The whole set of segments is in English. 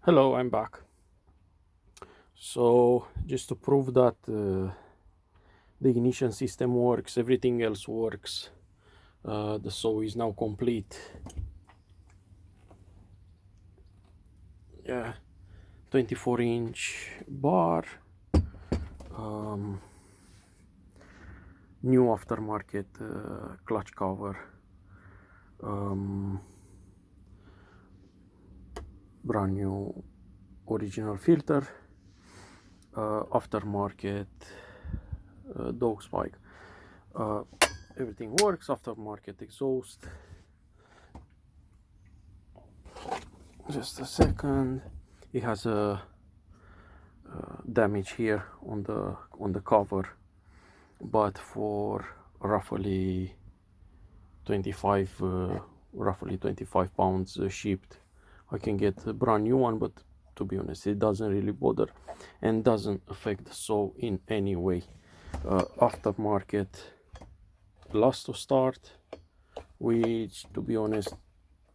Hello, I'm back. So just to prove that the ignition system works, everything else works, the saw is now complete. Yeah, 24-inch bar, new aftermarket clutch cover, brand new original filter, aftermarket dog spike. Everything works. Aftermarket exhaust. Just a second. It has a damage here on the cover, but for roughly 25 pounds shipped, I can get a brand new one. But to be honest, it doesn't really bother and doesn't affect the saw in any way. Aftermarket last to start, which to be honest,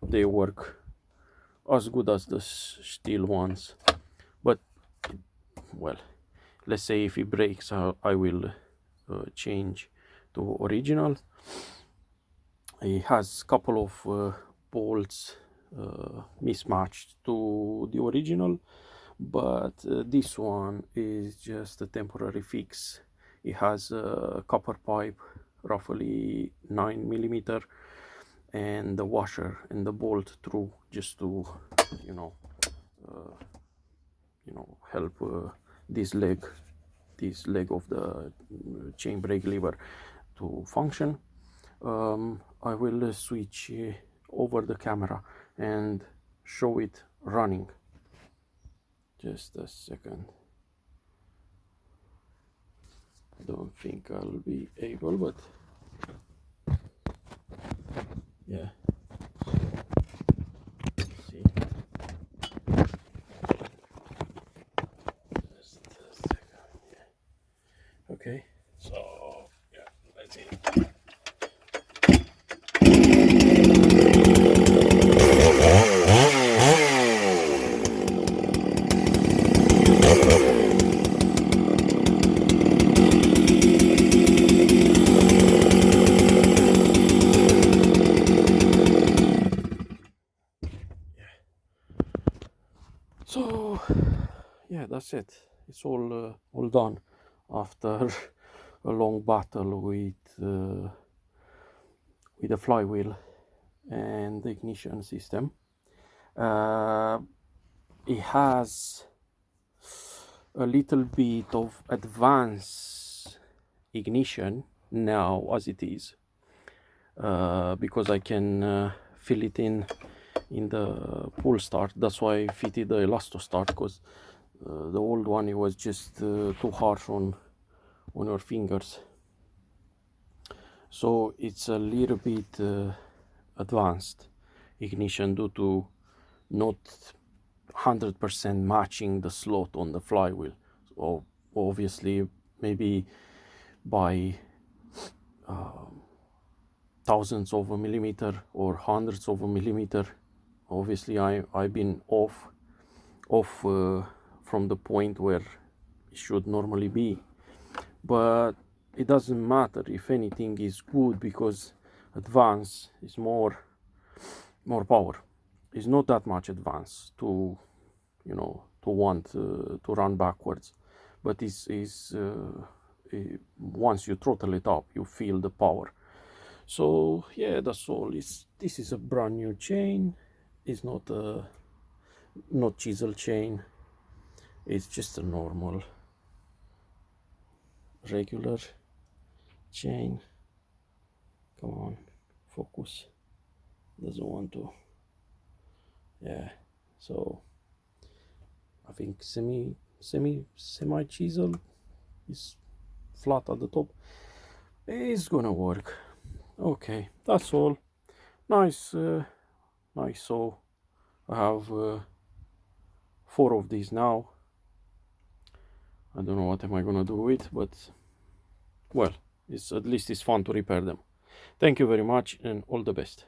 they work as good as the Stihl ones, but well, let's say if it breaks, I will change to original. It has a couple of bolts mismatched to the original, but this one is just a temporary fix. It has a copper pipe, roughly 9 mm, and the washer and the bolt through, just to help this leg of the chain brake lever to function. I will switch over the camera and show it running. Just a second. I don't think I'll be able, but yeah. Let's see. Just a second. Yeah. Okay. So yeah, let's see. So yeah, that's it. It's all done after a long battle with the flywheel and the ignition system. It has a little bit of advanced ignition now as it is, because I can fill it in the pull start. That's why I fitted the elasto start, because the old one, it was just too harsh on your fingers. So it's a little bit advanced ignition due to not 100% matching the slot on the flywheel. So obviously, maybe by thousandths of a millimeter or hundredths of a millimeter, obviously I've been off from the point where it should normally be. But it doesn't matter. If anything, is good, because advance is more power. It's not that much advance to want to run backwards, but once you throttle it up, you feel the power. So yeah, that's all. This is a brand new chain. It's not chisel chain. It's just a normal regular chain. Come on, focus. Doesn't want to. Yeah, so I think semi chisel is flat at the top. It's gonna work. Okay, that's all. Nice saw. I have 4 of these now. I don't know what am I gonna do with, but well, at least it's fun to repair them. Thank you very much, and all the best.